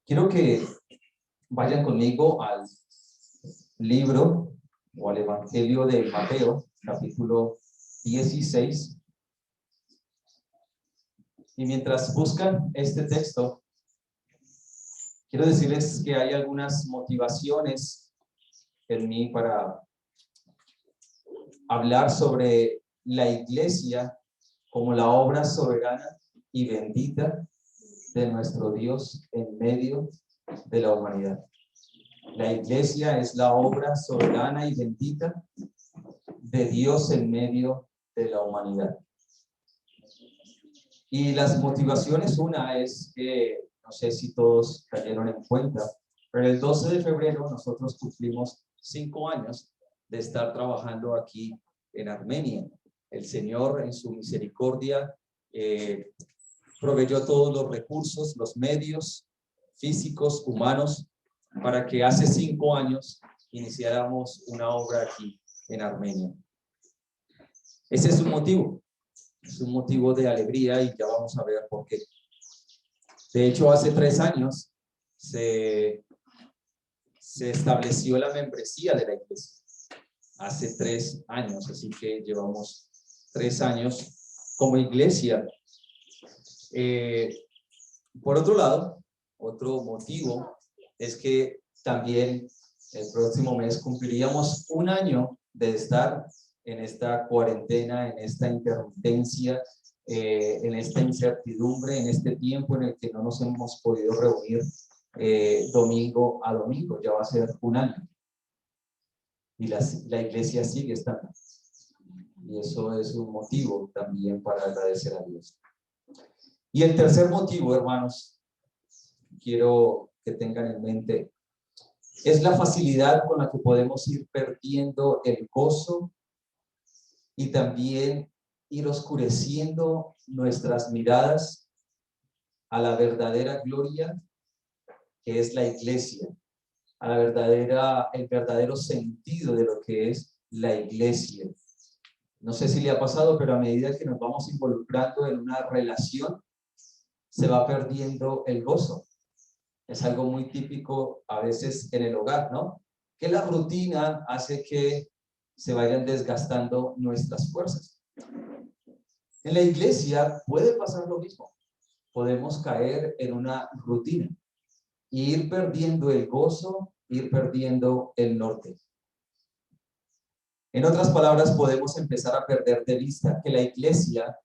Quiero que vayan conmigo al libro o al Evangelio de Mateo, capítulo 16. Y mientras buscan este texto, quiero decirles que hay algunas motivaciones en mí para hablar sobre la iglesia como la obra soberana y bendita de nuestro Dios en medio de la humanidad. La iglesia es la obra soberana y bendita de Dios en medio de la humanidad. Y las motivaciones, una es que, no sé si todos cayeron en cuenta, pero el 12 de febrero nosotros cumplimos 5 años de estar trabajando aquí en Armenia. El Señor en su misericordia proveyó todos los recursos, los medios físicos, humanos, para que hace 5 años iniciáramos una obra aquí en Armenia. Ese es un motivo de alegría y ya vamos a ver por qué. De hecho, hace 3 años se estableció la membresía de la iglesia. Hace 3 años, así que llevamos 3 años como iglesia. Por otro lado, otro motivo es que también el próximo mes cumpliríamos 1 año de estar en esta cuarentena, en esta intermitencia, en esta incertidumbre, en este tiempo en el que no nos hemos podido reunir domingo a domingo. Ya va a ser 1 año. Y la iglesia sigue estando. Y eso es un motivo también para agradecer a Dios. Y el tercer motivo, hermanos, quiero que tengan en mente, es la facilidad con la que podemos ir perdiendo el gozo y también ir oscureciendo nuestras miradas a la verdadera gloria que es la iglesia, a el verdadero sentido de lo que es la iglesia. No sé si le ha pasado, pero a medida que nos vamos involucrando en una relación, se va perdiendo el gozo. Es algo muy típico a veces en el hogar, ¿no? Que la rutina hace que se vayan desgastando nuestras fuerzas. En la iglesia puede pasar lo mismo. Podemos caer en una rutina y ir perdiendo el gozo, ir perdiendo el norte. En otras palabras, podemos empezar a perder de vista que la iglesia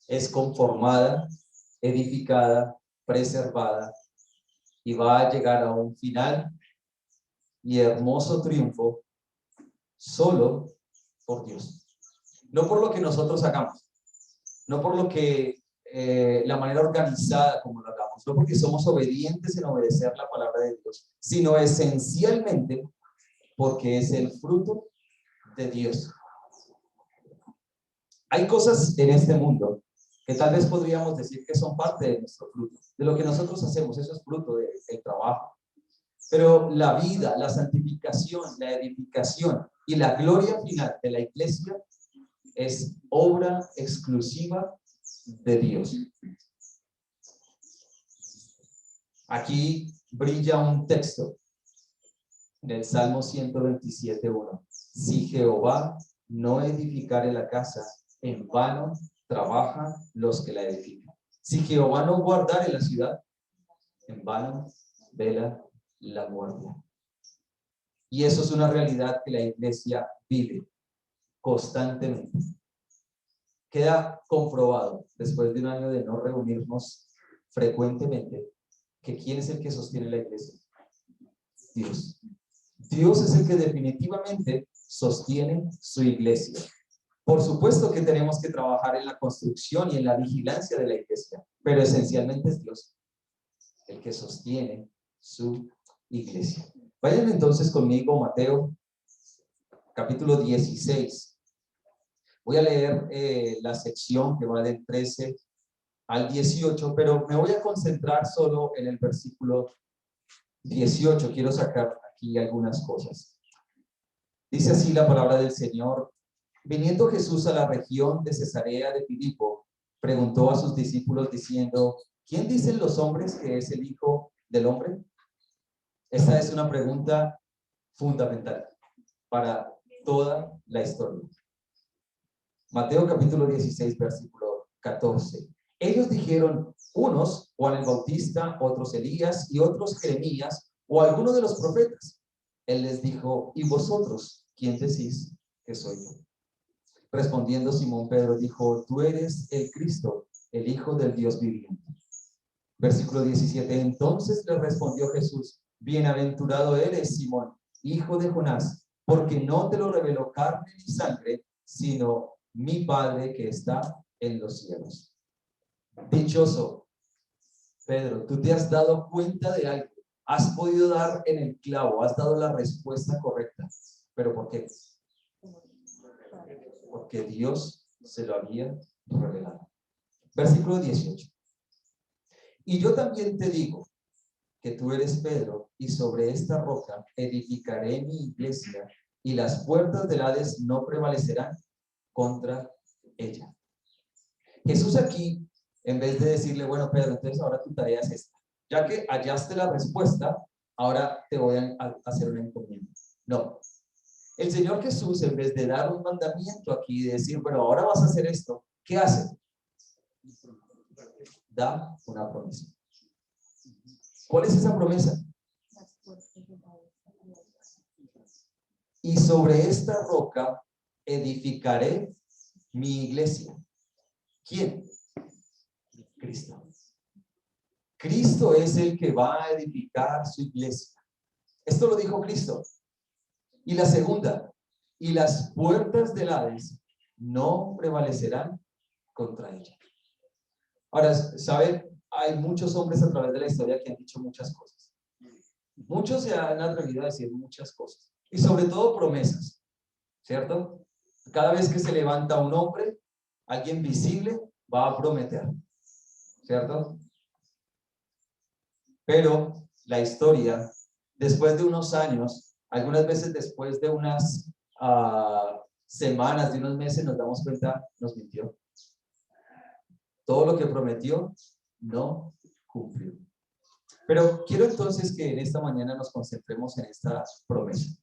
es conformada, edificada, preservada y va a llegar a un final y hermoso triunfo solo por Dios. No por lo que nosotros hagamos, no por lo que la manera organizada como lo hagamos, no porque somos obedientes en obedecer la palabra de Dios, sino esencialmente porque es el fruto de Dios. Hay cosas en este mundo que tal vez podríamos decir que son parte de nuestro fruto, de lo que nosotros hacemos. Eso es fruto del trabajo. Pero la vida, la santificación, la edificación y la gloria final de la iglesia es obra exclusiva de Dios. Aquí brilla un texto del Salmo 127:1. Si Jehová no edificare la casa, en vano trabajan los que la edifican. Si Jehová no guardare la ciudad, en vano vela la guardia. Y eso es una realidad que la iglesia vive constantemente. Queda comprobado, después de 1 año de no reunirnos frecuentemente, que ¿quién es el que sostiene la iglesia? Dios. Dios es el que definitivamente sostiene su iglesia. Por supuesto que tenemos que trabajar en la construcción y en la vigilancia de la iglesia, pero esencialmente es Dios el que sostiene su iglesia. Vayan entonces conmigo, Mateo, capítulo 16. Voy a leer la sección que va del 13 al 18, pero me voy a concentrar solo en el versículo 18. Quiero sacar aquí algunas cosas. Dice así la palabra del Señor. Viniendo Jesús a la región de Cesarea de Filipo, preguntó a sus discípulos diciendo: ¿quién dicen los hombres que es el Hijo del hombre? Esta es una pregunta fundamental para toda la historia. Mateo capítulo 16, versículo 14. Ellos dijeron, unos Juan el Bautista, otros Elías y otros Jeremías o alguno de los profetas. Él les dijo, ¿y vosotros quién decís que soy yo? Respondiendo Simón Pedro dijo, tú eres el Cristo, el Hijo del Dios viviente. Versículo 17. Entonces le respondió Jesús, bienaventurado eres, Simón, hijo de Jonás, porque no te lo reveló carne ni sangre, sino mi Padre que está en los cielos. Dichoso, Pedro, tú te has dado cuenta de algo, has podido dar en el clavo, has dado la respuesta correcta. ¿Pero por qué? Porque Dios se lo había revelado. Versículo 18. Y yo también te digo que tú eres Pedro, y sobre esta roca edificaré mi iglesia, y las puertas del Hades no prevalecerán contra ella. Jesús aquí, en vez de decirle, bueno, Pedro, entonces ahora tu tarea es esta. Ya que hallaste la respuesta, ahora te voy a hacer una encomienda. No. El Señor Jesús, en vez de dar un mandamiento aquí, de decir, bueno, ahora vas a hacer esto, ¿qué hace? Da una promesa. ¿Cuál es esa promesa? Y sobre esta roca edificaré mi iglesia. ¿Quién? Cristo. Cristo es el que va a edificar su iglesia. Esto lo dijo Cristo. Y la segunda, y las puertas del Hades no prevalecerán contra ella. Ahora, ¿saben? Hay muchos hombres a través de la historia que han dicho muchas cosas. Muchos se han atrevido a decir muchas cosas. Y sobre todo promesas, ¿cierto? Cada vez que se levanta un hombre, alguien visible va a prometer, ¿cierto? Pero la historia, después de unos años, algunas veces después de unas semanas, de unos meses, nos damos cuenta, nos mintió. Todo lo que prometió no cumplió. Pero quiero entonces que en esta mañana nos concentremos en esta promesa.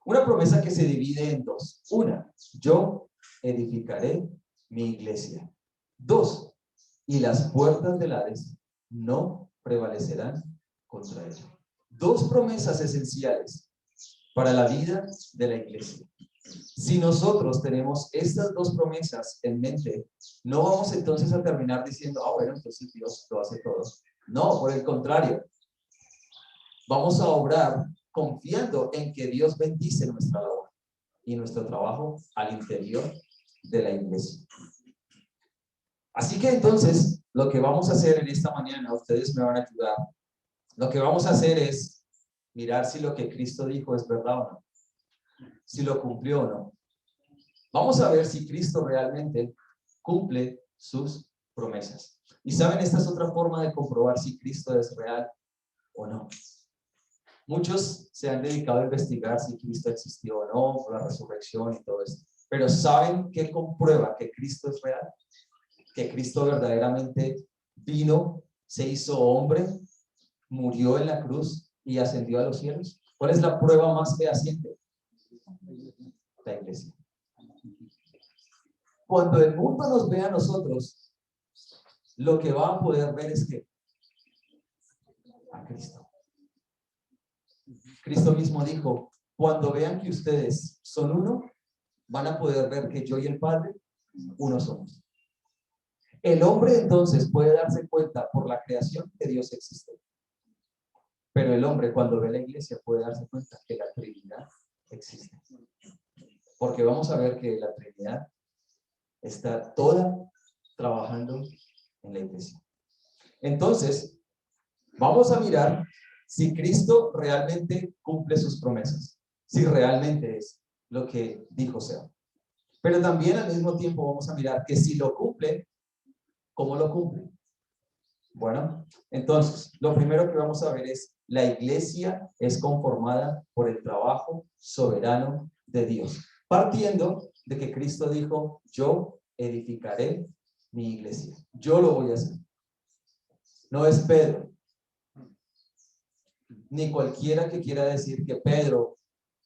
Una promesa que se divide en dos. Una, yo edificaré mi iglesia. Dos, y las puertas del Hades no prevalecerán contra ella. Dos promesas esenciales para la vida de la iglesia. Si nosotros tenemos estas dos promesas en mente, no vamos entonces a terminar diciendo, bueno, entonces Dios lo hace todo. No, por el contrario. Vamos a obrar confiando en que Dios bendice nuestra labor y nuestro trabajo al interior de la iglesia. Así que entonces, lo que vamos a hacer en esta mañana, ustedes me van a ayudar. Lo que vamos a hacer es mirar si lo que Cristo dijo es verdad o no. Si lo cumplió o no. Vamos a ver si Cristo realmente cumple sus promesas. Y saben, esta es otra forma de comprobar si Cristo es real o no. Muchos se han dedicado a investigar si Cristo existió o no, la resurrección y todo esto. Pero ¿saben qué comprueba que Cristo es real? Que Cristo verdaderamente vino, se hizo hombre, murió en la cruz y ascendió a los cielos. ¿Cuál es la prueba más fehaciente? La iglesia. Cuando el mundo nos ve a nosotros, lo que va a poder ver es que a Cristo. Cristo mismo dijo, cuando vean que ustedes son uno, van a poder ver que yo y el Padre, uno somos. El hombre entonces puede darse cuenta por la creación que Dios existe. Pero el hombre cuando ve la iglesia puede darse cuenta que la Trinidad existe. Porque vamos a ver que la Trinidad está toda trabajando en la iglesia. Entonces, vamos a mirar si Cristo realmente cumple sus promesas, si realmente es lo que dijo ser. Pero también al mismo tiempo vamos a mirar que si lo cumple, ¿cómo lo cumple? Bueno, entonces, lo primero que vamos a ver es la iglesia es conformada por el trabajo soberano de Dios, partiendo de que Cristo dijo, yo edificaré mi iglesia, yo lo voy a hacer. No es Pedro, ni cualquiera que quiera decir que Pedro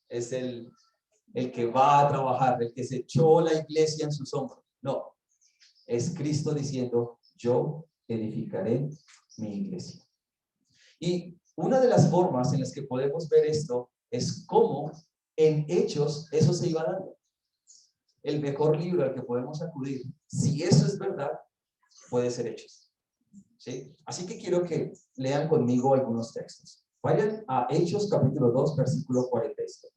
es el que va a trabajar, el que se echó la iglesia en sus hombros. No, es Cristo diciendo, yo edificaré mi iglesia. Y una de las formas en las que podemos ver esto es cómo en Hechos eso se iba dando. El mejor libro al que podemos acudir, si eso es verdad, puede ser Hechos. ¿Sí? Así que quiero que lean conmigo algunos textos. Vayan a Hechos capítulo 2, versículo 46.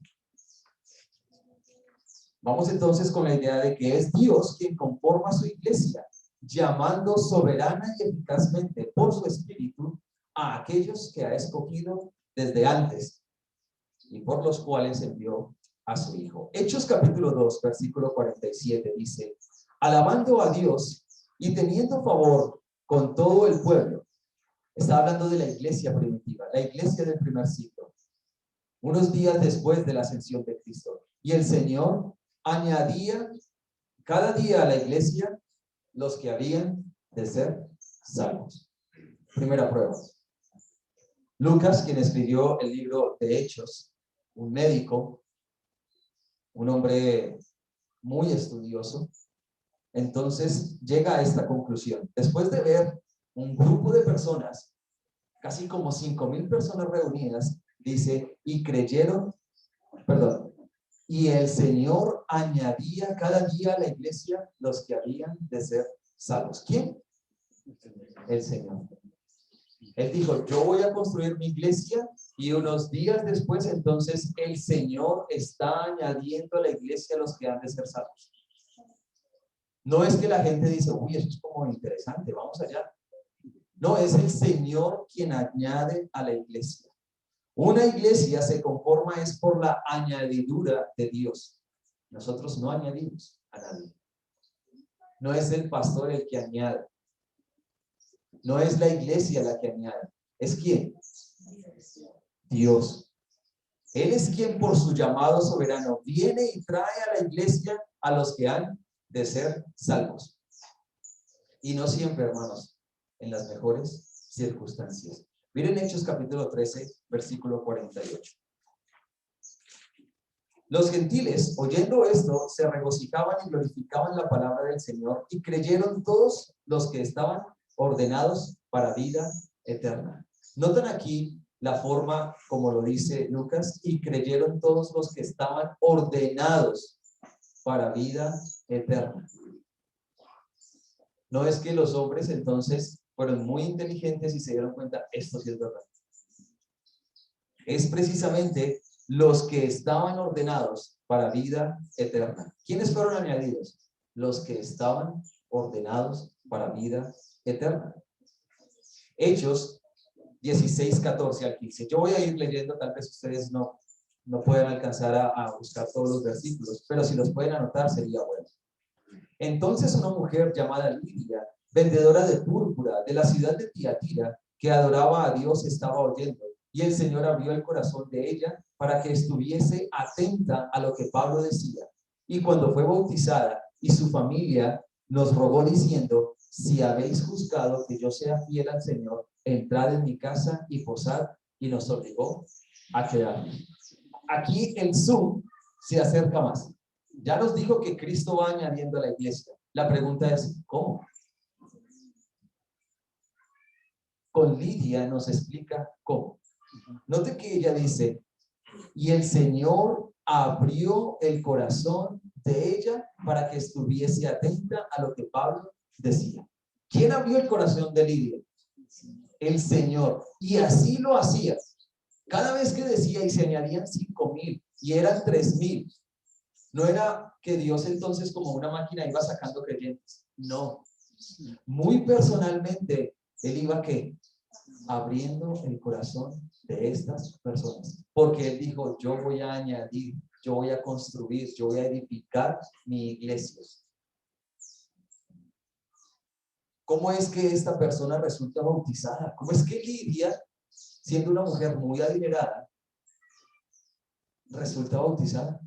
Vamos entonces con la idea de que es Dios quien conforma su iglesia, llamando soberana y eficazmente por su espíritu a aquellos que ha escogido desde antes y por los cuales envió a su Hijo. Hechos capítulo 2, versículo 47 dice, alabando a Dios y teniendo favor con todo el pueblo. Está hablando de la iglesia primitiva, la iglesia del primer siglo, unos días después de la ascensión de Cristo. Y el Señor añadía cada día a la iglesia los que habían de ser salvos. Primera prueba. Lucas, quien escribió el libro de Hechos, un médico, un hombre muy estudioso, entonces llega a esta conclusión. Después de ver un grupo de personas, casi como 5,000 personas reunidas, dice, y creyeron, y el Señor añadía cada día a la iglesia los que habían de ser salvos. ¿Quién? El Señor. Él dijo, yo voy a construir mi iglesia y unos días después entonces el Señor está añadiendo a la iglesia a los que han de ser salvos. No es que la gente dice, uy, eso es como interesante, vamos allá. No, es el Señor quien añade a la iglesia. Una iglesia se conforma es por la añadidura de Dios. Nosotros no añadimos a nadie. No es el pastor el que añade. No es la iglesia la que añade. ¿Es quién? Dios. Él es quien por su llamado soberano viene y trae a la iglesia a los que han de ser salvos. Y no siempre, hermanos, en las mejores circunstancias. Miren Hechos capítulo 13, versículo 48. Los gentiles, oyendo esto, se regocijaban y glorificaban la palabra del Señor y creyeron todos los que estaban ordenados para vida eterna. Notan aquí la forma como lo dice Lucas, y creyeron todos los que estaban ordenados para vida eterna. No es que los hombres entonces fueron muy inteligentes y se dieron cuenta, esto sí es verdad. Es precisamente los que estaban ordenados para vida eterna. ¿Quiénes fueron añadidos? Los que estaban ordenados para vida eterna. Hechos 16, 14 al 15. Yo voy a ir leyendo, tal vez ustedes no pueden alcanzar a buscar todos los versículos, pero si los pueden anotar sería bueno. Entonces una mujer llamada Lidia, vendedora de púrpura de la ciudad de Tiatira, que adoraba a Dios, estaba oyendo, y el Señor abrió el corazón de ella para que estuviese atenta a lo que Pablo decía. Y cuando fue bautizada y su familia nos rogó diciendo, si habéis juzgado que yo sea fiel al Señor, entrad en mi casa y posad, y nos obligó a quedarnos. Aquí el Zoom se acerca más. Ya nos dijo que Cristo va añadiendo a la iglesia. La pregunta es, ¿cómo? Con Lidia nos explica cómo. Note que ella dice, y el Señor abrió el corazón de ella para que estuviese atenta a lo que Pablo decía. ¿Quién abrió el corazón de Lidia? El Señor. Y así lo hacía. Cada vez que decía, y se añadían 5,000 y eran 3,000. No era que Dios entonces como una máquina iba sacando creyentes. No. Muy personalmente, Él iba ¿qué? Abriendo el corazón de estas personas. Porque Él dijo, yo voy a añadir, yo voy a construir, yo voy a edificar mi iglesia. ¿Cómo es que esta persona resulta bautizada? ¿Cómo es que Lidia, siendo una mujer muy adinerada, resulta bautizada?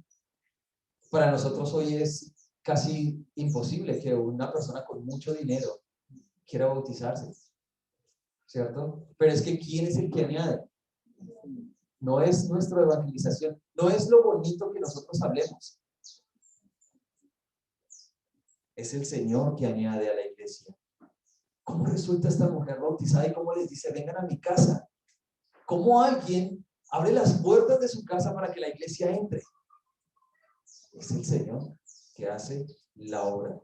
Para nosotros hoy es casi imposible que una persona con mucho dinero quiera bautizarse, ¿cierto? Pero es que ¿quién es el que añade? No es nuestra evangelización, no es lo bonito que nosotros hablemos. Es el Señor que añade a la iglesia. ¿Cómo resulta esta mujer bautizada y cómo les dice, vengan a mi casa? ¿Cómo alguien abre las puertas de su casa para que la iglesia entre? Es el Señor que hace la obra.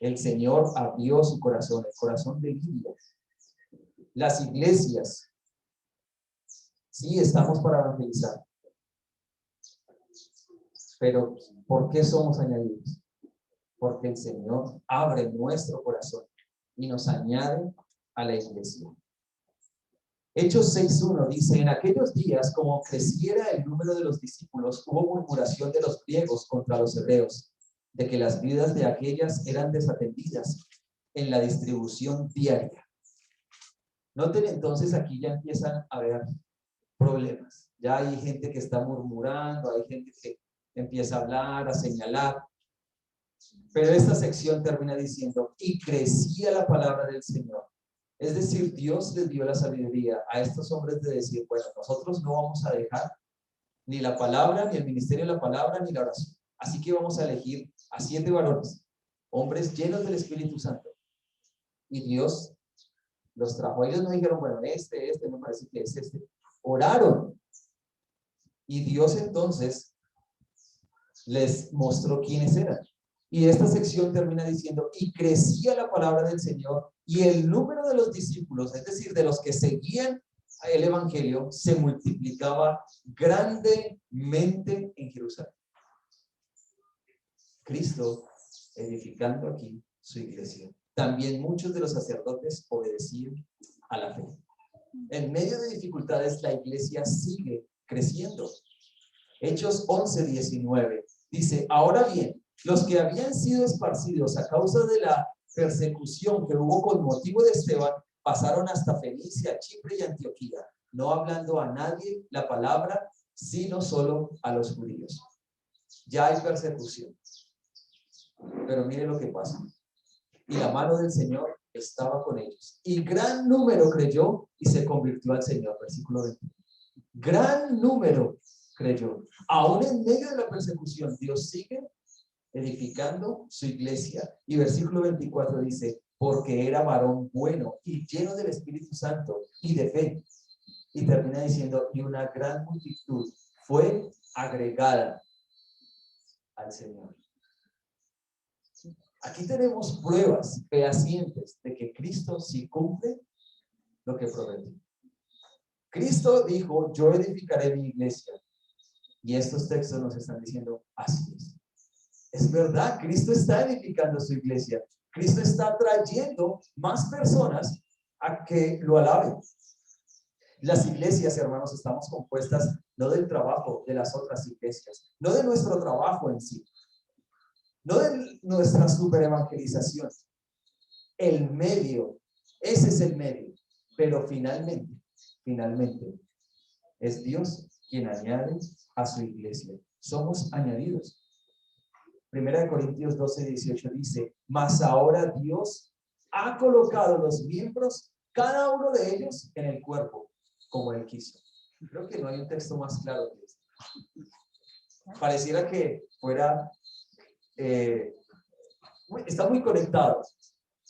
El Señor abrió su corazón, el corazón de Lidia. Las iglesias, sí, estamos para evangelizar. Pero, ¿por qué somos añadidos? Porque el Señor abre nuestro corazón y nos añade a la iglesia. Hechos 6:1 dice, en aquellos días, como creciera el número de los discípulos, hubo murmuración de los griegos contra los hebreos, de que las vidas de aquellas eran desatendidas en la distribución diaria. Noten entonces, aquí ya empiezan a haber problemas. Ya hay gente que está murmurando, hay gente que empieza a hablar, a señalar. Pero esta sección termina diciendo, y crecía la palabra del Señor. Es decir, Dios les dio la sabiduría a estos hombres de decir, bueno, nosotros no vamos a dejar ni la palabra, ni el ministerio de la palabra, ni la oración. Así que vamos a elegir a 7 varones, hombres llenos del Espíritu Santo. Y Dios los trajo. Ellos no dijeron, bueno, este, me parece que es este. Oraron. Y Dios entonces les mostró quiénes eran. Y esta sección termina diciendo, y crecía la palabra del Señor, y el número de los discípulos, es decir, de los que seguían el evangelio, se multiplicaba grandemente en Jerusalén. Cristo edificando aquí su iglesia. También muchos de los sacerdotes obedecían a la fe. En medio de dificultades, la iglesia sigue creciendo. Hechos 11:19 dice, ahora bien, los que habían sido esparcidos a causa de la persecución que hubo con motivo de Esteban, pasaron hasta Fenicia, Chipre y Antioquía, no hablando a nadie la palabra, sino solo a los judíos. Ya hay persecución. Pero mire lo que pasa. Y la mano del Señor estaba con ellos. Y gran número creyó y se convirtió al Señor. Versículo 20. Gran número creyó. Aún en medio de la persecución, Dios sigue edificando su iglesia. Y versículo 24 dice, porque era varón bueno y lleno del Espíritu Santo y de fe. Y termina diciendo, y una gran multitud fue agregada al Señor. Aquí tenemos pruebas fehacientes de que Cristo sí cumple lo que prometió. Cristo dijo, yo edificaré mi iglesia. Y estos textos nos están diciendo, así es. Es verdad, Cristo está edificando su iglesia. Cristo está trayendo más personas a que lo alaben. Las iglesias, hermanos, estamos compuestas no del trabajo de las otras iglesias, no de nuestro trabajo en sí, no de nuestra superevangelización. El medio, ese es el medio. Pero finalmente, es Dios quien añade a su iglesia. Somos añadidos. Primera de Corintios 12:18 dice, mas ahora Dios ha colocado los miembros, cada uno de ellos, en el cuerpo, como Él quiso. Creo que no hay un texto más claro que este. Pareciera que fuera, está muy conectado.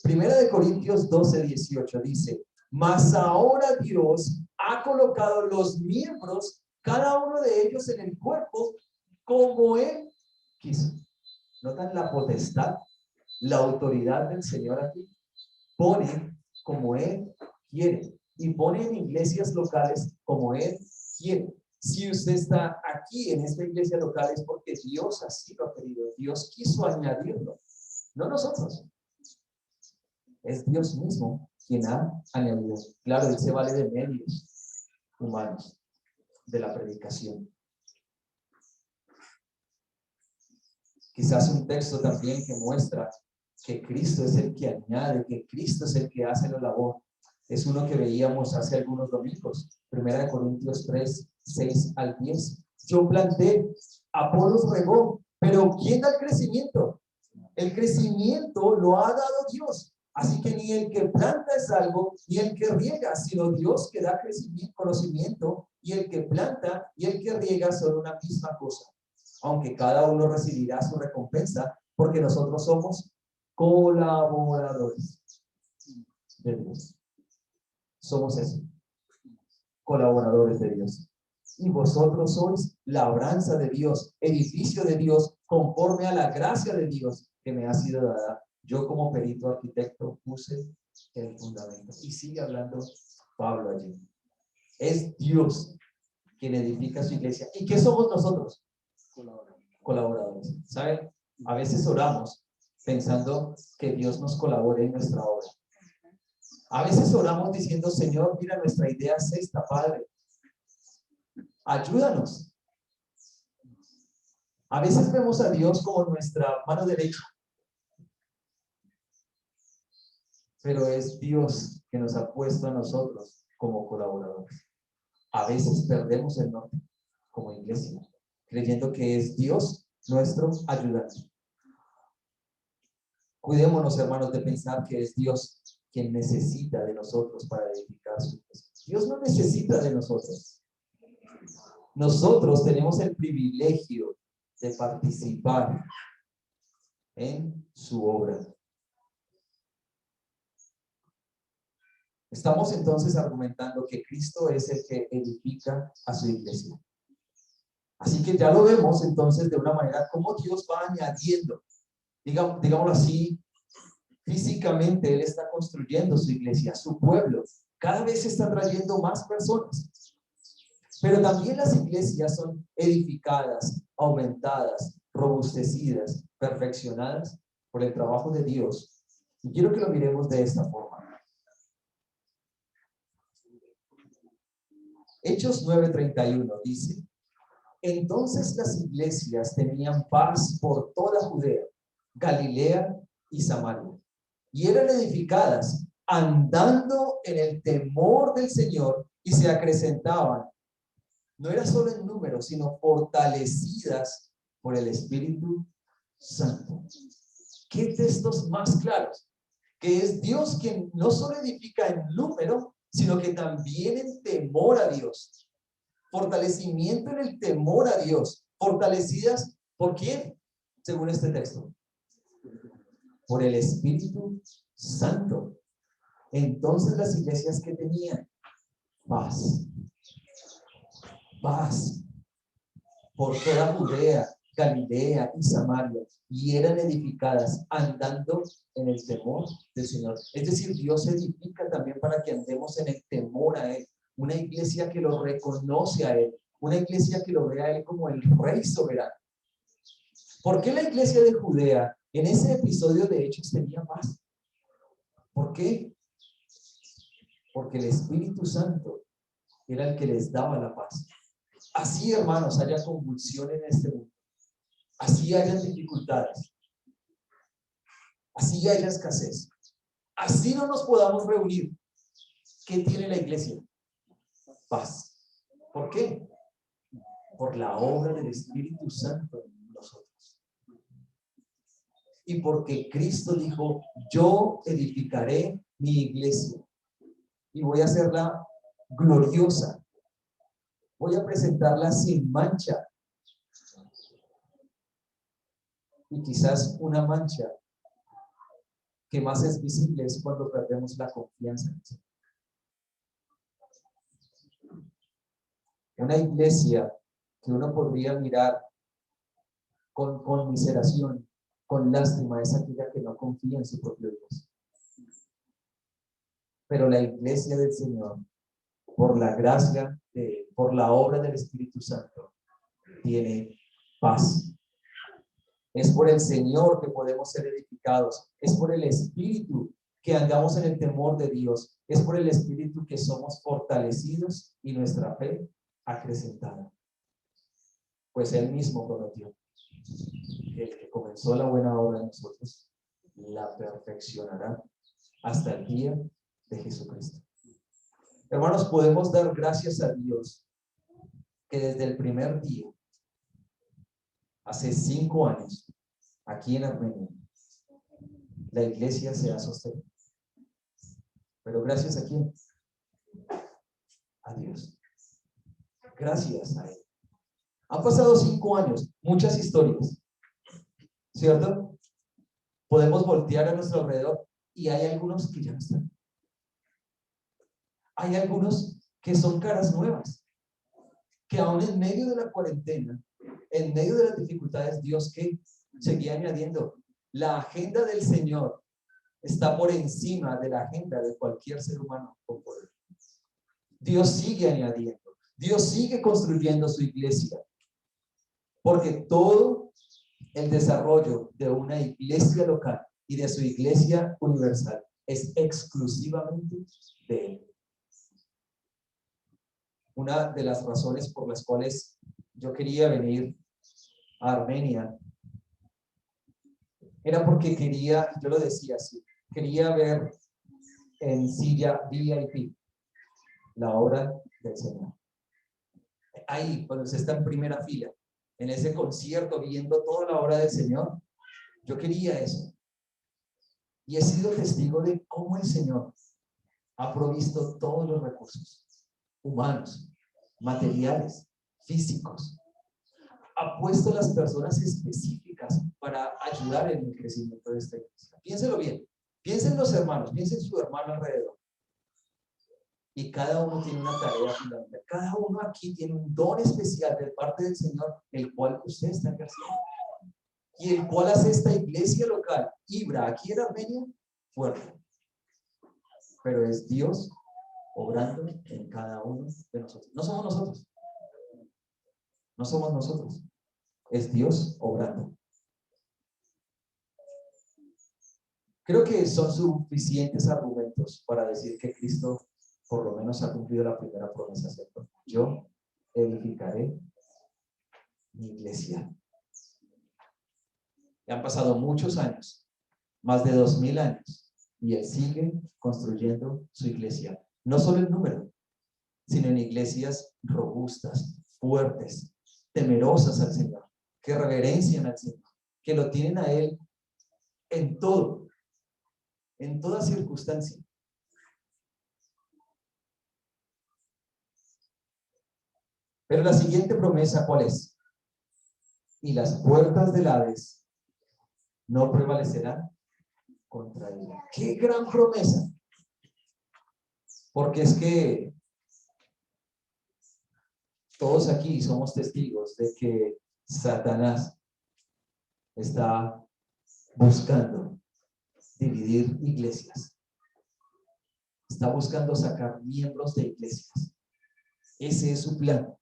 Primera de Corintios 12:18 dice, mas ahora Dios ha colocado los miembros, cada uno de ellos en el cuerpo, como Él quiso. ¿Notan la potestad, la autoridad del Señor aquí? Pone como Él quiere y pone en iglesias locales como Él quiere. Si usted está aquí en esta iglesia local es porque Dios así lo ha querido. Dios quiso añadirlo, no nosotros. Es Dios mismo quien ha añadido. Claro, Él se vale de medios humanos, de la predicación. Quizás un texto también que muestra que Cristo es el que añade, que Cristo es el que hace la labor. Es uno que veíamos hace algunos domingos. Primera de Corintios 3:6-10. Yo planté, Apolos regó, pero ¿quién da el crecimiento? El crecimiento lo ha dado Dios. Así que ni el que planta es algo, ni el que riega, sino Dios que da crecimiento, conocimiento y el que planta y el que riega son una misma cosa, aunque cada uno recibirá su recompensa, porque nosotros somos colaboradores de Dios. Somos eso, colaboradores de Dios. Y vosotros sois labranza de Dios, edificio de Dios, conforme a la gracia de Dios que me ha sido dada. Yo como perito arquitecto puse el fundamento. Y sigue hablando Pablo allí. Es Dios quien edifica su iglesia. ¿Y qué somos nosotros? Colaboradores. ¿Saben? A veces oramos pensando que Dios nos colabore en nuestra obra. A veces oramos diciendo, Señor, mira, nuestra idea es esta, Padre. Ayúdanos. A veces vemos a Dios como nuestra mano derecha. Pero es Dios que nos ha puesto a nosotros como colaboradores. A veces perdemos el norte como iglesia, creyendo que es Dios nuestro ayudante. Cuidémonos, hermanos, de pensar que es Dios quien necesita de nosotros para edificar su iglesia. Dios no necesita de nosotros. Nosotros tenemos el privilegio de participar en su obra. Estamos entonces argumentando que Cristo es el que edifica a su iglesia. Así que ya lo vemos entonces de una manera como Dios va añadiendo, digámoslo así, físicamente Él está construyendo su iglesia, su pueblo. Cada vez está trayendo más personas. Pero también las iglesias son edificadas, aumentadas, robustecidas, perfeccionadas por el trabajo de Dios. Y quiero que lo miremos de esta forma. Hechos 9:31 dice: entonces las iglesias tenían paz por toda Judea, Galilea y Samaria, y eran edificadas andando en el temor del Señor y se acrecentaban. No era solo en número, sino fortalecidas por el Espíritu Santo. ¿Qué textos más claros? Que es Dios quien no solo edifica en número, sino que también en temor a Dios. Fortalecimiento en el temor a Dios. Fortalecidas, ¿por quién? Según este texto. Por el Espíritu Santo. Entonces las iglesias que tenían paz. Paz por toda Judea, Galilea y Samaria, y eran edificadas andando en el temor del Señor. Es decir, Dios edifica también para que andemos en el temor a Él. Una iglesia que lo reconoce a Él, una iglesia que lo ve a Él como el Rey soberano. ¿Por qué la iglesia de Judea en ese episodio de Hechos tenía paz? ¿Por qué? Porque el Espíritu Santo era el que les daba la paz. Así, hermanos, haya convulsión en este mundo, así haya dificultades, así haya escasez, así no nos podamos reunir. ¿Qué tiene la iglesia? Paz. ¿Por qué? Por la obra del Espíritu Santo en nosotros. Y porque Cristo dijo, yo edificaré mi iglesia y voy a hacerla gloriosa. Voy a presentarla sin mancha. Y quizás una mancha que más es visible es cuando perdemos la confianza en Dios. Una iglesia que uno podría mirar con conmiseración, con lástima, es aquella que no confía en su propio Dios. Pero la iglesia del Señor, por la gracia, por la obra del Espíritu Santo, tiene paz. Es por el Señor que podemos ser edificados. Es por el Espíritu que andamos en el temor de Dios. Es por el Espíritu que somos fortalecidos y nuestra fe acrecentada. Pues Él mismo prometió: el que comenzó la buena obra en nosotros, la perfeccionará hasta el día de Jesucristo. Hermanos, podemos dar gracias a Dios que desde el primer día, hace 5 años, aquí en Armenia, la iglesia se ha sostenido. Pero gracias a quién? A Dios. Gracias a Él. Han pasado 5 años, muchas historias, ¿cierto? Podemos voltear a nuestro alrededor y hay algunos que ya no están. Hay algunos que son caras nuevas, que aún en medio de la cuarentena, en medio de las dificultades, Dios que seguía añadiendo. La agenda del Señor está por encima de la agenda de cualquier ser humano con poder. Dios sigue añadiendo, Dios sigue construyendo su iglesia, porque todo el desarrollo de una iglesia local y de su iglesia universal es exclusivamente de Él. Una de las razones por las cuales yo quería venir a Armenia era porque quería, yo lo decía así, quería ver en silla VIP la obra del Señor. Ahí, cuando usted está en primera fila, en ese concierto, viendo toda la obra del Señor, yo quería eso. Y he sido testigo de cómo el Señor ha provisto todos los recursos humanos, materiales, físicos. Ha puesto las personas específicas para ayudar en el crecimiento de esta iglesia. Piénselo bien. Piensen los hermanos, piensen su hermano alrededor. Y cada uno tiene una tarea fundamental. Cada uno aquí tiene un don especial de parte del Señor, el cual usted está ejerciendo. Y el cual hace esta iglesia local, Ibra, aquí en Armenia, fuerte. Pero es Dios obrando en cada uno de nosotros. No somos nosotros. No somos nosotros. Es Dios obrando. Creo que son suficientes argumentos para decir que Cristo por lo menos ha cumplido la primera promesa, ¿cierto? Yo edificaré mi iglesia. Han pasado muchos años, más de 2000 años, y Él sigue construyendo su iglesia. No solo en número, sino en iglesias robustas, fuertes, temerosas al Señor, que reverencian al Señor, que lo tienen a Él en todo, en toda circunstancia. Pero la siguiente promesa, ¿cuál es? Y las puertas del Hades no prevalecerán contra ella. ¡Qué gran promesa! Porque es que todos aquí somos testigos de que Satanás está buscando dividir iglesias. Está buscando sacar miembros de iglesias. Ese es su plan.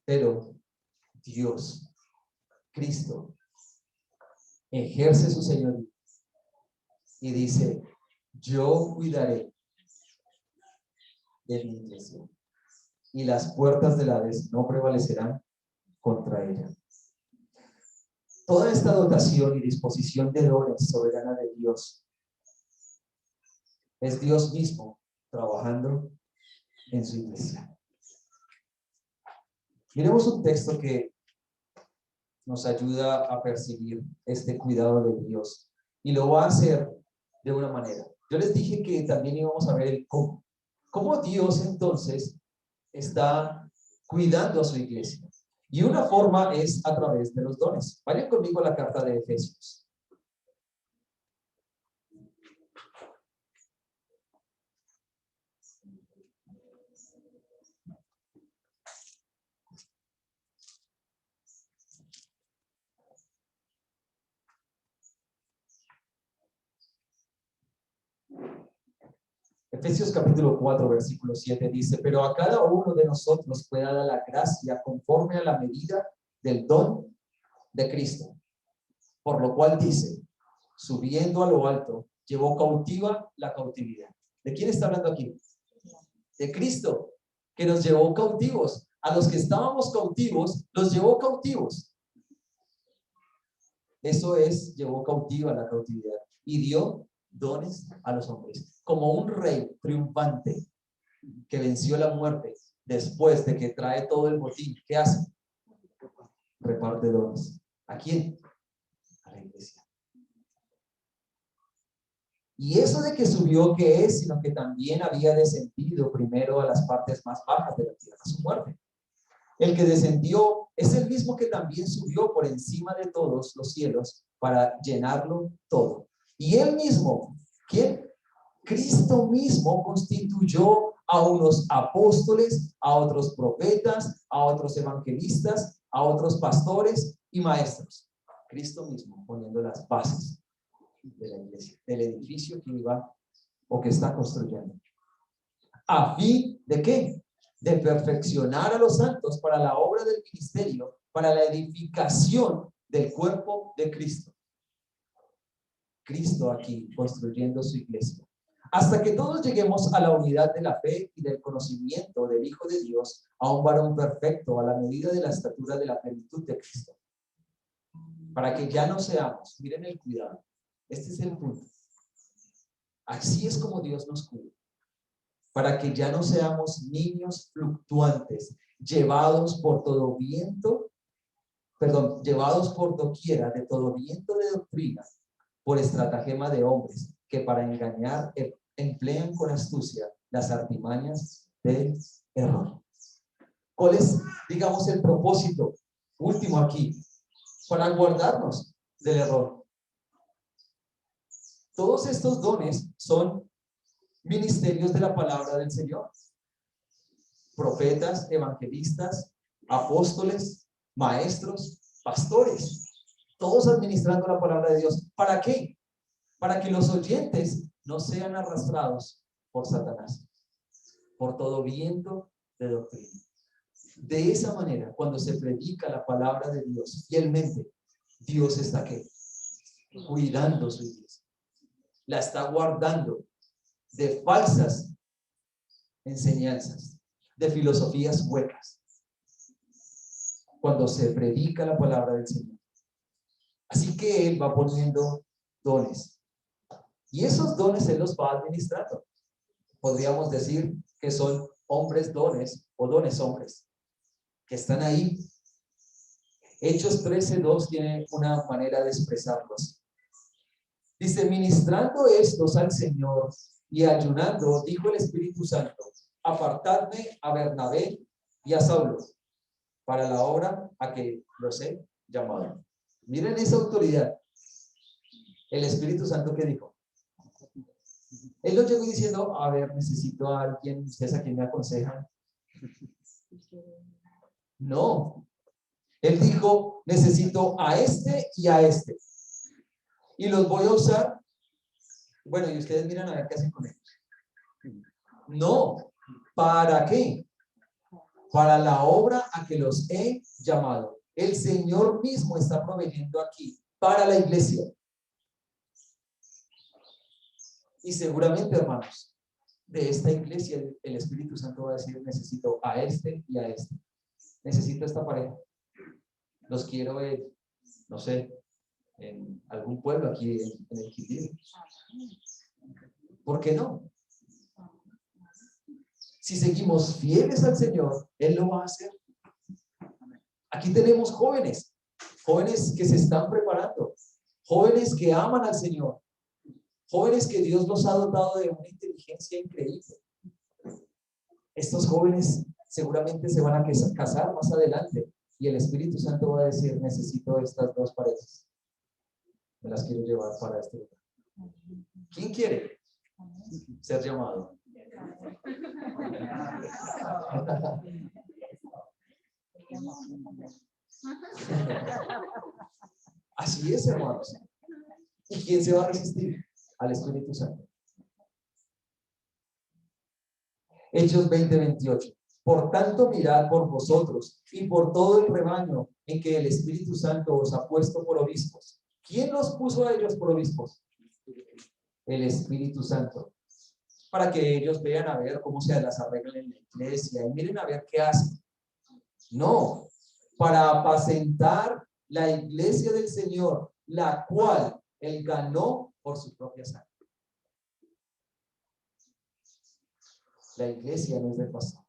Pero Dios, Cristo, ejerce su señorío y dice: yo cuidaré de mi iglesia y las puertas del Hades no prevalecerán contra ella. Toda esta dotación y disposición de dones soberana de Dios es Dios mismo trabajando en su iglesia. Miremos un texto que nos ayuda a percibir este cuidado de Dios, y lo va a hacer de una manera. Yo les dije que también íbamos a ver el cómo. Cómo Dios entonces está cuidando a su iglesia. Y una forma es a través de los dones. Vayan conmigo a la carta de Efesios. Efesios capítulo 4, versículo 7 dice: pero a cada uno de nosotros fue dada la gracia conforme a la medida del don de Cristo. Por lo cual dice: subiendo a lo alto, llevó cautiva la cautividad. ¿De quién está hablando aquí? De Cristo, que nos llevó cautivos. A los que estábamos cautivos, los llevó cautivos. Eso es, llevó cautiva la cautividad y dio dones a los hombres. Como un rey triunfante que venció la muerte después de que trae todo el botín, ¿qué hace? Reparte dones. ¿A quién? A la iglesia. Y eso de que subió, ¿qué es? Sino que también había descendido primero a las partes más bajas de la tierra, a su muerte. El que descendió es el mismo que también subió por encima de todos los cielos para llenarlo todo. Y él mismo, ¿quién? Cristo mismo constituyó a unos apóstoles, a otros profetas, a otros evangelistas, a otros pastores y maestros. Cristo mismo poniendo las bases de la iglesia, del edificio que iba o que está construyendo. ¿A fin de qué? De perfeccionar a los santos para la obra del ministerio, para la edificación del cuerpo de Cristo. Cristo aquí construyendo su iglesia. Hasta que todos lleguemos a la unidad de la fe y del conocimiento del Hijo de Dios, a un varón perfecto, a la medida de la estatura de la plenitud de Cristo. Para que ya no seamos, miren el cuidado, este es el punto. Así es como Dios nos cuida. Para que ya no seamos niños fluctuantes, llevados por todo viento, llevados por doquiera de todo viento de doctrina, por estratagema de hombres, que para engañar emplean con astucia las artimañas del error. ¿Cuál es, digamos, el propósito último aquí? Para guardarnos del error. Todos estos dones son ministerios de la palabra del Señor. Profetas, evangelistas, apóstoles, maestros, pastores, todos administrando la palabra de Dios. ¿Para qué? Para que los oyentes no sean arrastrados por Satanás, por todo viento de doctrina. De esa manera, cuando se predica la palabra de Dios fielmente, Dios está ¿qué? Cuidando su iglesia. La está guardando de falsas enseñanzas, de filosofías huecas, cuando se predica la palabra del Señor. Así que Él va poniendo dones, y esos dones Él los va administrando. Podríamos decir que son hombres dones o dones hombres, que están ahí. Hechos 13:2 tiene una manera de expresarlos. Dice, ministrando estos al Señor y ayunando, dijo el Espíritu Santo, apartadme a Bernabé y a Saulo para la obra a que los he llamado. Miren esa autoridad. El Espíritu Santo, ¿qué dijo? Él lo llegó diciendo, a ver, necesito a alguien, ¿ustedes a quién me aconsejan? No. Él dijo, necesito a este y a este. Y los voy a usar. Bueno, y ustedes miran a ver qué hacen con ellos. No. ¿Para qué? Para la obra a que los he llamado. El Señor mismo está proveyendo aquí para la iglesia. Y seguramente, hermanos, de esta iglesia el Espíritu Santo va a decir, necesito a este y a este. Necesito esta pareja. Los quiero, no sé, en algún pueblo aquí en el Quindío. ¿Por qué no? Si seguimos fieles al Señor, Él lo va a hacer. Aquí tenemos jóvenes, jóvenes que se están preparando, jóvenes que aman al Señor, jóvenes que Dios los ha dotado de una inteligencia increíble. Estos jóvenes seguramente se van a casar más adelante y el Espíritu Santo va a decir, necesito estas dos parejas. Me las quiero llevar para este lugar. ¿Quién quiere ser llamado? Así es, hermanos. ¿Y quién se va a resistir? Al Espíritu Santo. Hechos 20:28. Por tanto, mirad por vosotros y por todo el rebaño en que el Espíritu Santo os ha puesto por obispos. ¿Quién los puso a ellos por obispos? El Espíritu Santo. Para que ellos vean a ver cómo se las arreglan en la iglesia y miren a ver qué hacen. No, para apacentar la iglesia del Señor, la cual Él ganó por su propia sangre. La iglesia no es del pasado.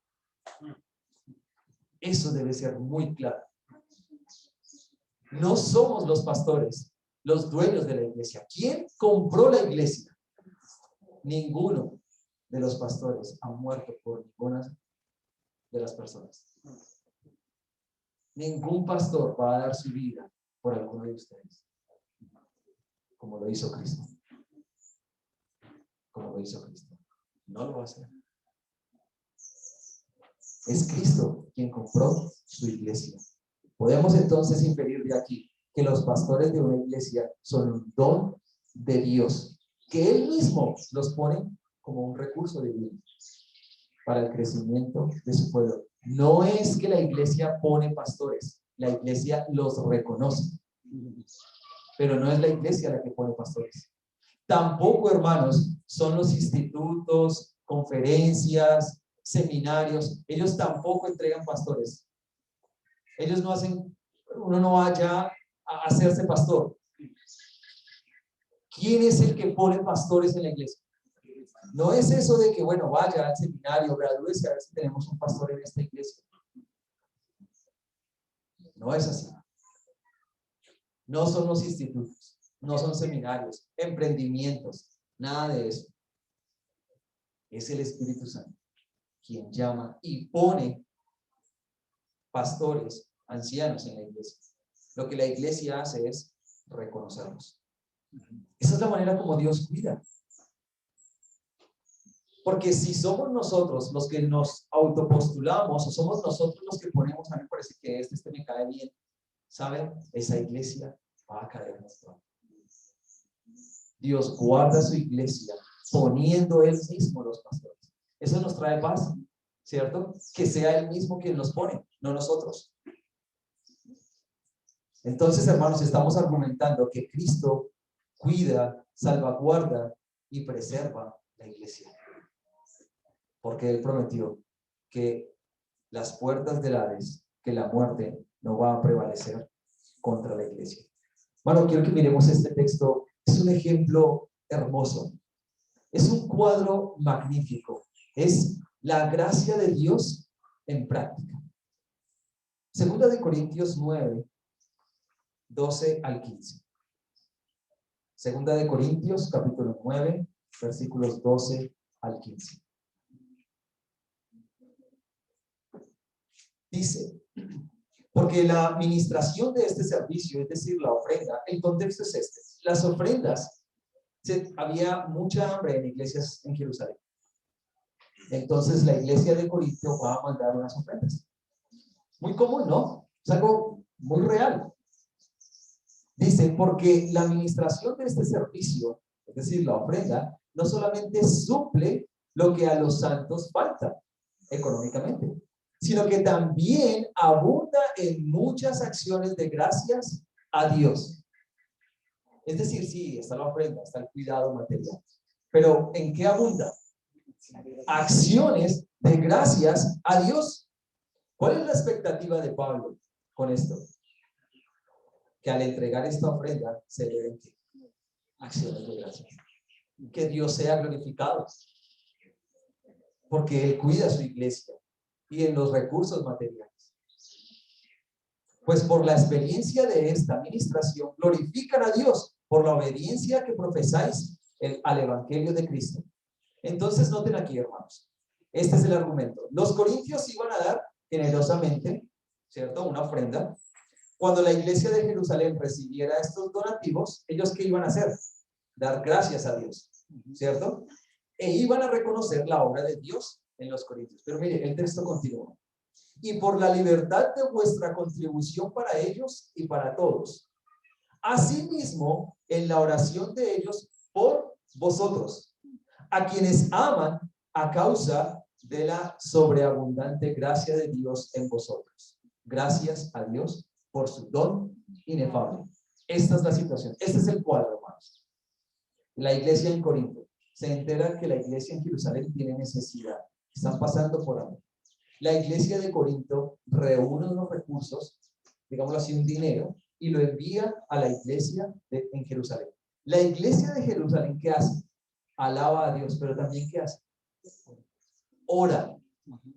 Eso debe ser muy claro. No somos los pastores, los dueños de la iglesia. ¿Quién compró la iglesia? Ninguno de los pastores ha muerto por ninguna de las personas. Ningún pastor va a dar su vida por alguno de ustedes, como lo hizo Cristo. Como lo hizo Cristo. No lo va a hacer. Es Cristo quien compró su iglesia. Podemos entonces inferir de aquí que los pastores de una iglesia son un don de Dios, que Él mismo los pone como un recurso divino para el crecimiento de su pueblo. No es que la iglesia pone pastores, la iglesia los reconoce, pero no es la iglesia la que pone pastores. Tampoco, hermanos, son los institutos, conferencias, seminarios, ellos tampoco entregan pastores. Ellos no hacen, uno no vaya a hacerse pastor. ¿Quién es el que pone pastores en la iglesia? No es eso de que, bueno, vaya al seminario, gradúese a ver si tenemos un pastor en esta iglesia. No es así. No son los institutos, no son seminarios, emprendimientos, nada de eso. Es el Espíritu Santo quien llama y pone pastores, ancianos en la iglesia. Lo que la iglesia hace es reconocerlos. Esa es la manera como Dios cuida. Porque si somos nosotros los que nos autopostulamos o somos nosotros los que ponemos, a mí me parece que este me cae bien, ¿saben? Esa iglesia va a caer en nuestro. Dios guarda su iglesia poniendo Él mismo los pastores. Eso nos trae paz, ¿cierto? Que sea Él mismo quien los pone, no nosotros. Entonces, hermanos, estamos argumentando que Cristo cuida, salvaguarda y preserva la iglesia. Porque Él prometió que las puertas del Hades, que la muerte no va a prevalecer contra la iglesia. Bueno, quiero que miremos este texto. Es un ejemplo hermoso. Es un cuadro magnífico. Es la gracia de Dios en práctica. Segunda de Corintios 9, 12 al 15. Segunda de Corintios, capítulo 9, versículos 12 al 15. Dice, porque la administración de este servicio, es decir, la ofrenda, el contexto es este. Las ofrendas, había mucha hambre en iglesias en Jerusalén. Entonces la iglesia de Corinto va a mandar unas ofrendas. Muy común, ¿no? Es algo muy real. Dice, porque la administración de este servicio, es decir, la ofrenda, no solamente suple lo que a los santos falta económicamente, sino que también abunda en muchas acciones de gracias a Dios. Es decir, sí, está la ofrenda, está el cuidado material, pero ¿en qué abunda? Acciones de gracias a Dios. ¿Cuál es la expectativa de Pablo con esto? Que al entregar esta ofrenda se deben acciones de gracias. Que Dios sea glorificado, porque Él cuida su iglesia y en los recursos materiales. Pues por la experiencia de esta administración glorifican a Dios por la obediencia que profesáis al Evangelio de Cristo. Entonces noten aquí, hermanos, este es el argumento. Los corintios iban a dar generosamente, ¿cierto?, una ofrenda. Cuando la iglesia de Jerusalén recibiera estos donativos, ¿ellos qué iban a hacer? Dar gracias a Dios, ¿cierto? E iban a reconocer la obra de Dios en los corintios. Pero mire, el texto continúa. Y por la libertad de vuestra contribución para ellos y para todos. Asimismo, en la oración de ellos por vosotros, a quienes aman a causa de la sobreabundante gracia de Dios en vosotros. Gracias a Dios por su don inefable. Esta es la situación. Este es el cuadro, hermanos. La iglesia en Corinto se entera que la iglesia en Jerusalén tiene necesidad. Están pasando por hambre. La iglesia de Corinto reúne unos recursos, digámoslo así, un dinero, y lo envía a la iglesia en Jerusalén. La iglesia de Jerusalén, ¿qué hace? Alaba a Dios, pero también ¿qué hace? Ora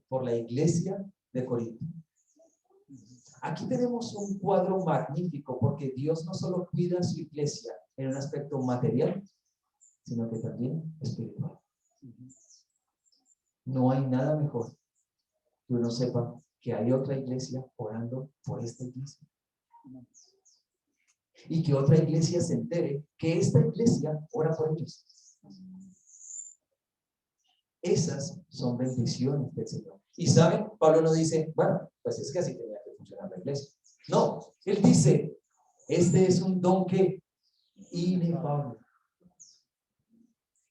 por la iglesia de Corinto. Aquí tenemos un cuadro magnífico, porque Dios no solo cuida a su iglesia en un aspecto material, sino que también espiritual. No hay nada mejor que uno sepa que hay otra iglesia orando por esta iglesia. Y que otra iglesia se entere que esta iglesia ora por ellos. Esas son bendiciones del Señor. Y saben, Pablo no dice, bueno, pues es que así tenía que funcionar la iglesia. No, él dice, este es un don que inefable.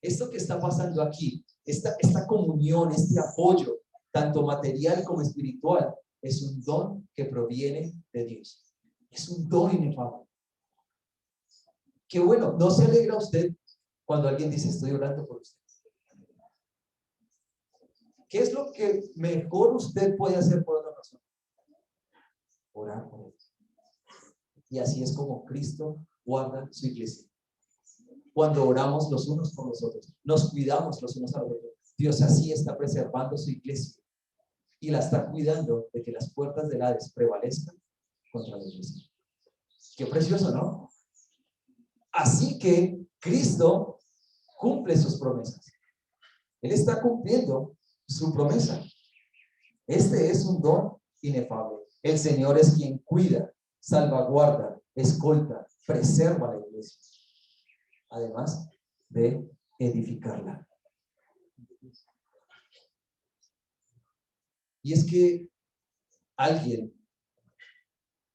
Esto que está pasando aquí, esta comunión, este apoyo, tanto material como espiritual, es un don que proviene de Dios. Es un don inefable. Qué bueno, ¿no se alegra usted cuando alguien dice, estoy orando por usted? ¿Qué es lo que mejor usted puede hacer por otra persona? Orar por él. Y así es como Cristo guarda su iglesia. Cuando oramos los unos por los otros, nos cuidamos los unos a los otros. Dios así está preservando su iglesia y la está cuidando de que las puertas del Hades prevalezcan contra la iglesia. Qué precioso, ¿no? Así que Cristo cumple sus promesas. Él está cumpliendo su promesa. Este es un don inefable. El Señor es quien cuida, salvaguarda, escolta, preserva la iglesia, además de edificarla. Y es que alguien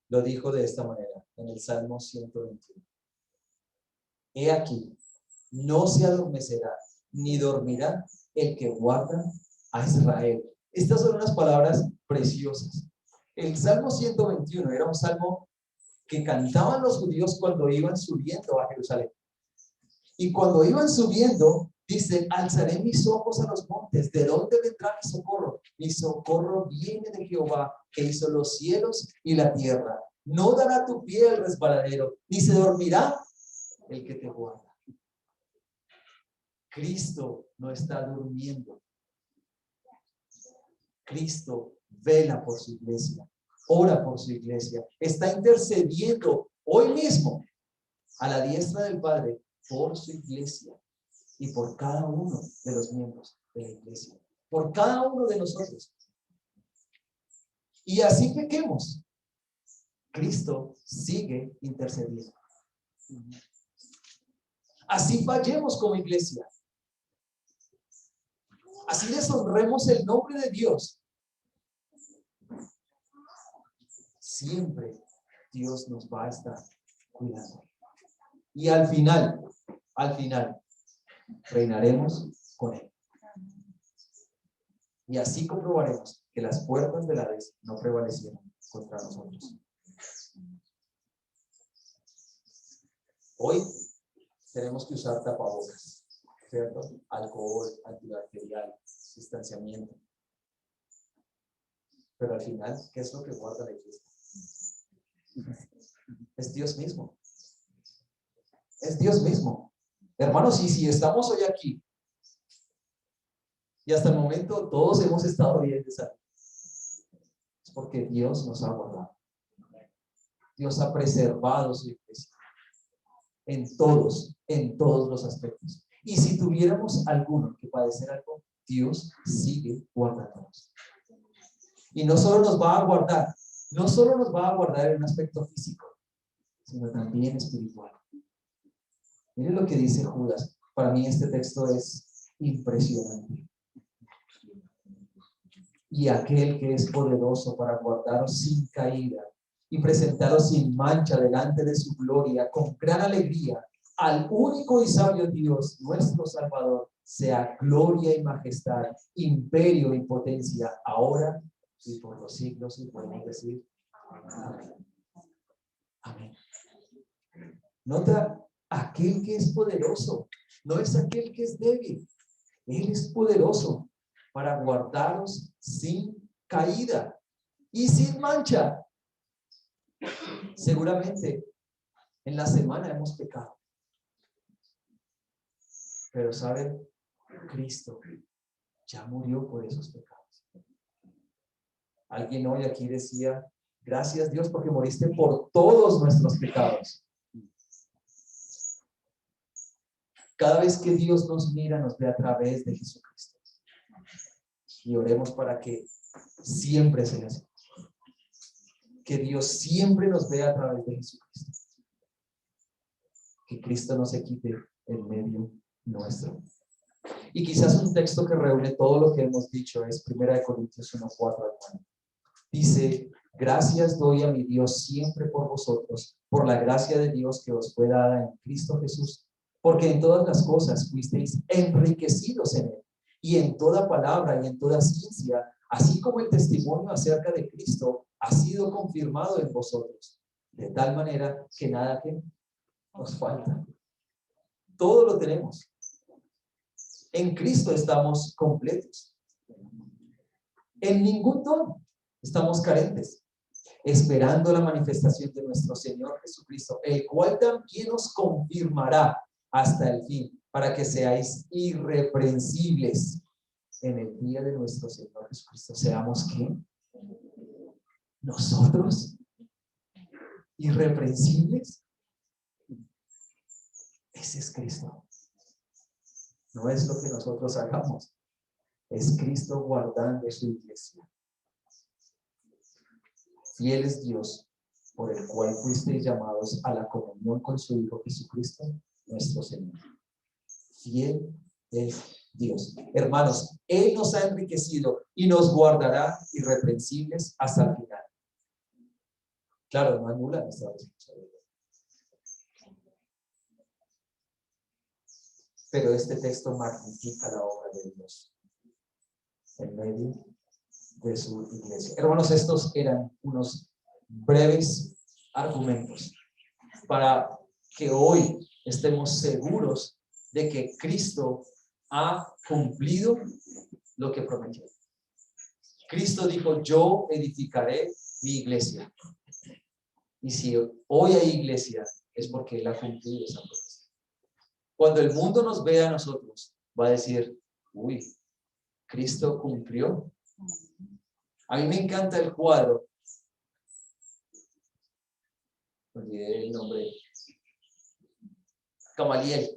lo dijo de esta manera en el Salmo 121. He aquí, no se adormecerá ni dormirá el que guarda a Israel. Estas son unas palabras preciosas. El Salmo 121 era un salmo que cantaban los judíos cuando iban subiendo a Jerusalén. Y cuando iban subiendo, dicen, alzaré mis ojos a los montes. ¿De dónde vendrá mi socorro? Mi socorro viene de Jehová, que hizo los cielos y la tierra. No dará tu pie al resbaladero, ni se dormirá el que te guarda. Cristo no está durmiendo. Cristo vela por su iglesia, ora por su iglesia, está intercediendo hoy mismo a la diestra del Padre por su iglesia y por cada uno de los miembros de la iglesia, por cada uno de nosotros. Y así pequemos, Cristo sigue intercediendo. Así fallemos como iglesia, así deshonremos el nombre de Dios, siempre Dios nos va a estar cuidando. Y al final, reinaremos con Él. Y así comprobaremos que las puertas del Hades no prevalecieron contra nosotros. Hoy tenemos que usar tapabocas, ¿cierto? Alcohol, antibacterial, distanciamiento. Pero al final, ¿qué es lo que guarda la iglesia? Es Dios mismo. Es Dios mismo. Hermanos, y si estamos hoy aquí, y hasta el momento todos hemos estado bien de salud, es porque Dios nos ha guardado. Dios ha preservado su iglesia en todos los aspectos. Y si tuviéramos alguno que padecer algo, Dios sigue guardándonos. Y no solo nos va a guardar en un aspecto físico, sino también espiritual. Miren lo que dice Judas. Para mí este texto es impresionante. Y aquel que es poderoso para guardaros sin caída y presentaros sin mancha delante de su gloria con gran alegría, al único y sabio Dios, nuestro Salvador, sea gloria y majestad, imperio y potencia, ahora y por los siglos, y podemos decir amén. Amén. Nota, aquel que es poderoso no es aquel que es débil. Él es poderoso para guardaros sin caída y sin mancha. Seguramente en la semana hemos pecado, pero ¿saben? Cristo ya murió por esos pecados. Alguien hoy aquí decía, gracias Dios porque moriste por todos nuestros pecados. Cada vez que Dios nos mira, nos ve a través de Jesucristo. Y oremos para que siempre sea así. Que Dios siempre nos vea a través de Jesucristo. Que Cristo no se quite en medio nuestro. Y quizás un texto que reúne todo lo que hemos dicho es 1 Corintios 1:4-9. Dice: gracias doy a mi Dios siempre por vosotros, por la gracia de Dios que os fue dada en Cristo Jesús, porque en todas las cosas fuisteis enriquecidos en él, y en toda palabra y en toda ciencia, así como el testimonio acerca de Cristo ha sido confirmado en vosotros, de tal manera que nada que nos falta. Todo lo tenemos. En Cristo estamos completos. En ningún don estamos carentes, esperando la manifestación de nuestro Señor Jesucristo, el cual también os confirmará hasta el fin, para que seáis irreprensibles en el día de nuestro Señor Jesucristo. ¿Seamos quién? ¿Nosotros? ¿Irreprensibles? Ese es Cristo. No es lo que nosotros hagamos, es Cristo guardando su iglesia. Fiel es Dios, por el cual fuisteis llamados a la comunión con su Hijo Jesucristo, nuestro Señor. Fiel es Dios. Hermanos, Él nos ha enriquecido y nos guardará irreprensibles hasta el final. Claro, no anula nuestra responsabilidad. Pero este texto magnifica la obra de Dios en medio de su iglesia. Hermanos, estos eran unos breves argumentos para que hoy estemos seguros de que Cristo ha cumplido lo que prometió. Cristo dijo: yo edificaré mi iglesia. Y si hoy hay iglesia, es porque Él ha cumplido esa promesa. Cuando el mundo nos vea a nosotros, va a decir: uy, Cristo cumplió. A mí me encanta el cuadro. Olvidé el nombre. Gamaliel.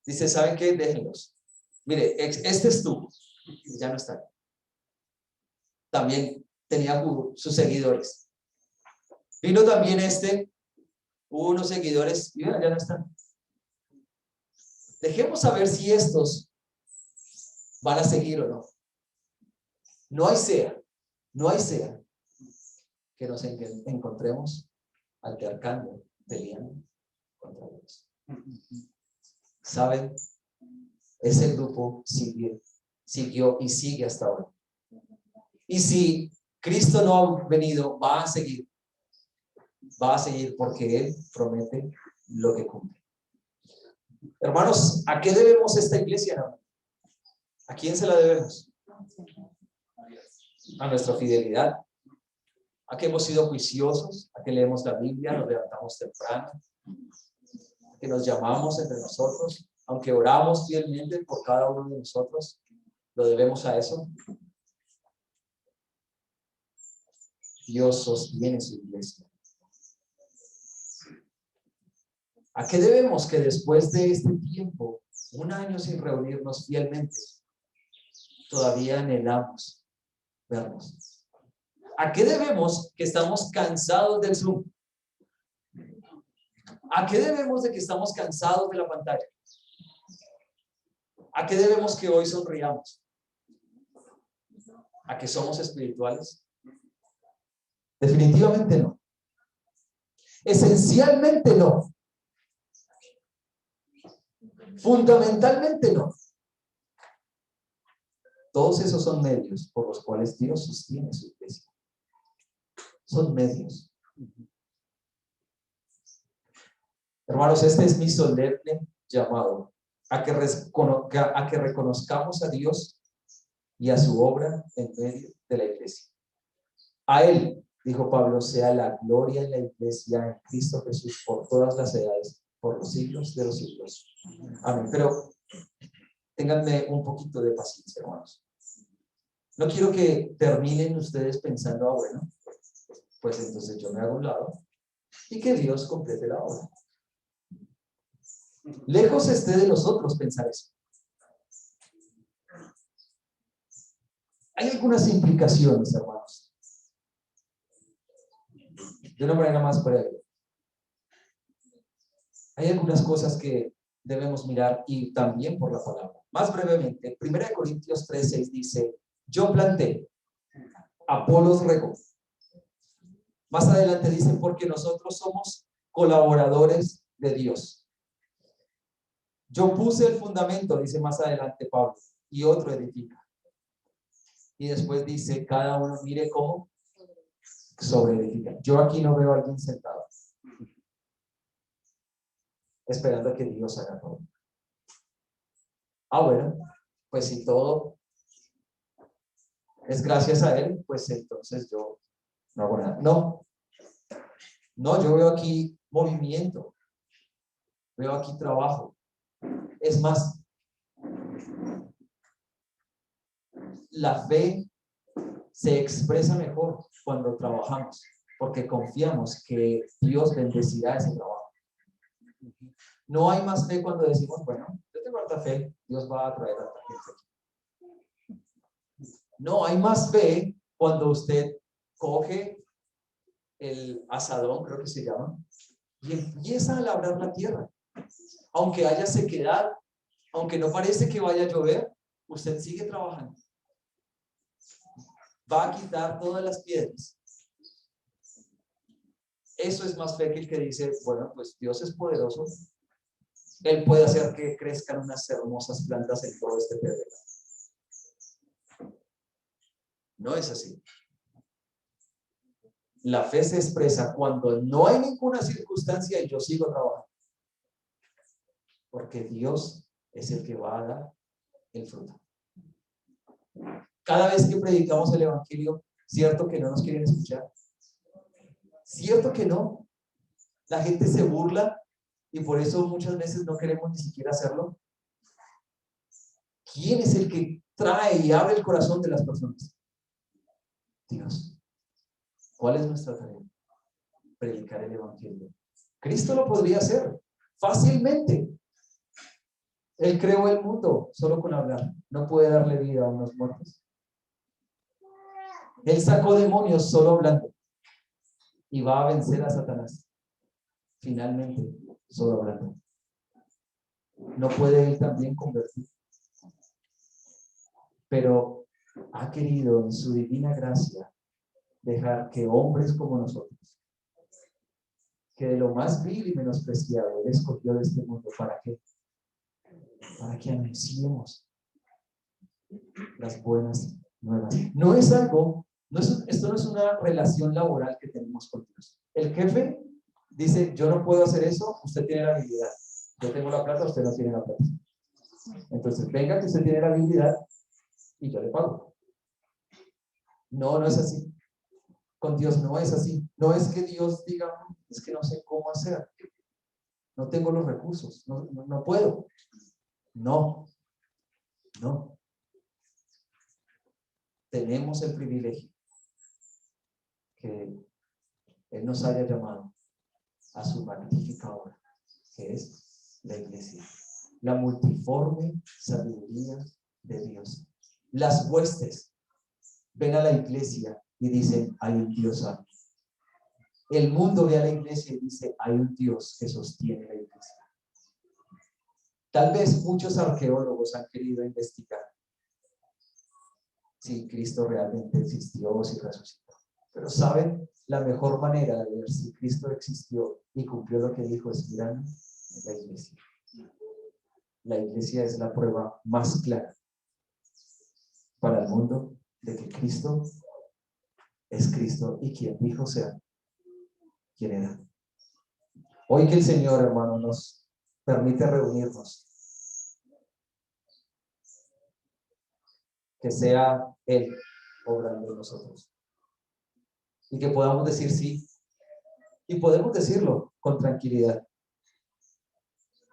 Dice: ¿saben qué? Déjenlos. Mire, este es tú. Ya no está. También tenía sus seguidores. Vino también hubo unos seguidores y ya no están. Dejemos saber si estos van a seguir o no. No hay sea que nos encontremos altercando, peleando contra Dios. ¿Saben? Ese grupo siguió y sigue hasta ahora. Y si Cristo no ha venido, va a seguir porque Él promete lo que cumple. Hermanos, ¿a qué debemos esta iglesia? ¿A quién se la debemos? A nuestra fidelidad, a que hemos sido juiciosos, a que leemos la Biblia, nos levantamos temprano, a que nos llamamos entre nosotros, aunque oramos fielmente por cada uno de nosotros, lo debemos a eso. Dios sostiene su iglesia. ¿A qué debemos que después de este tiempo, un año sin reunirnos fielmente, todavía anhelamos vernos? ¿A qué debemos que estamos cansados del Zoom? ¿A qué debemos de que estamos cansados de la pantalla? ¿A qué debemos que hoy sonriamos? ¿A que somos espirituales? Definitivamente no. Esencialmente no. Fundamentalmente no. Todos esos son medios por los cuales Dios sostiene su iglesia. Son medios. Hermanos, este es mi solemne llamado a que reconozcamos a Dios y a su obra en medio de la iglesia. A Él, dijo Pablo, sea la gloria en la iglesia en Cristo Jesús por todas las edades, por los siglos de los siglos. Amén. Pero ténganme un poquito de paciencia, hermanos. No quiero que terminen ustedes pensando: bueno, pues entonces yo me hago a un lado y que Dios complete la obra. Lejos esté de nosotros pensar eso. Hay algunas implicaciones, hermanos. De una manera más breve. Hay algunas cosas que debemos mirar y también por la palabra. Más brevemente, 1 Corintios 3:6 dice, yo planté, Apolos regó. Más adelante dice, porque nosotros somos colaboradores de Dios. Yo puse el fundamento, dice más adelante Pablo, y otro edifica. Y después dice, cada uno mire cómo sobre edifica. Yo aquí no veo a alguien sentado, esperando a que Dios haga todo. Bueno, pues si todo es gracias a Él, pues entonces yo no hago nada. No, yo veo aquí movimiento, veo aquí trabajo. Es más, la fe se expresa mejor cuando trabajamos, porque confiamos que Dios bendecirá ese trabajo. No hay más fe cuando decimos, bueno, yo tengo harta fe, Dios va a traer a la gente. No, hay más fe cuando usted coge el asadón, creo que se llama, y empieza a labrar la tierra. Aunque haya sequedad, aunque no parece que vaya a llover, usted sigue trabajando. Va a quitar todas las piedras. Eso es más fe que el que dice, bueno, pues Dios es poderoso. Él puede hacer que crezcan unas hermosas plantas en todo este pedregal. No es así. La fe se expresa cuando no hay ninguna circunstancia y yo sigo trabajando. Porque Dios es el que va a dar el fruto. Cada vez que predicamos el evangelio, ¿cierto que no nos quieren escuchar? ¿Cierto que no? La gente se burla y por eso muchas veces no queremos ni siquiera hacerlo. ¿Quién es el que trae y abre el corazón de las personas? Dios. ¿Cuál es nuestra tarea? Predicar el evangelio. Cristo lo podría hacer fácilmente. Él creó el mundo solo con hablar. No puede darle vida a unos muertos. Él sacó demonios solo hablando y va a vencer a Satanás. Finalmente, solo hablando. No puede él también convertir. Pero ha querido en su divina gracia dejar que hombres como nosotros, que de lo más vil y menospreciado él escogió de este mundo, ¿para qué? Para que anunciemos las buenas nuevas. No es algo, esto no es una relación laboral que tenemos con Dios. El jefe dice, yo no puedo hacer eso, usted tiene la habilidad. Yo tengo la plata, usted no tiene la plata. Entonces, venga que usted tiene la habilidad y yo le pago. No, no es así. Con Dios no es así. No es que Dios diga, es que no sé cómo hacer. No tengo los recursos, no puedo. No. Tenemos el privilegio que Él nos haya llamado a su magnífica obra, que es la iglesia. La multiforme sabiduría de Dios. Las huestes ven a la iglesia y dicen, hay un Dios santo. El mundo ve a la iglesia y dice, hay un Dios que sostiene la iglesia. Tal vez muchos arqueólogos han querido investigar si Cristo realmente existió o si resucitó. Pero ¿saben? La mejor manera de ver si Cristo existió y cumplió lo que dijo es mirando la iglesia. La iglesia es la prueba más clara para el mundo de que Cristo es Cristo y quien dijo ser, quien era. Hoy que el Señor, hermano, nos permite reunirnos, que sea Él obrando en nosotros y que podamos decir sí, y podemos decirlo con tranquilidad.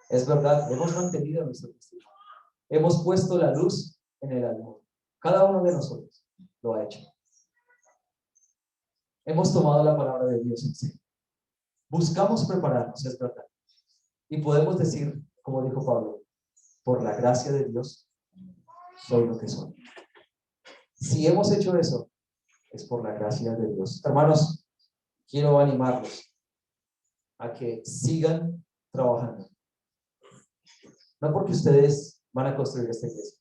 Es verdad, hemos mantenido nuestro testimonio, hemos puesto la luz en el alma. Cada uno de nosotros lo ha hecho. Hemos tomado la palabra de Dios en serio. Buscamos prepararnos, es verdad. Y podemos decir, como dijo Pablo, por la gracia de Dios, soy lo que soy. Si hemos hecho eso, es por la gracia de Dios. Hermanos, quiero animarlos a que sigan trabajando. No porque ustedes van a construir esta iglesia,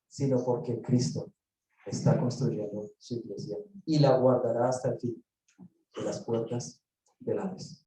sino porque Cristo está construyendo su iglesia y la guardará hasta el fin de las puertas del Hades.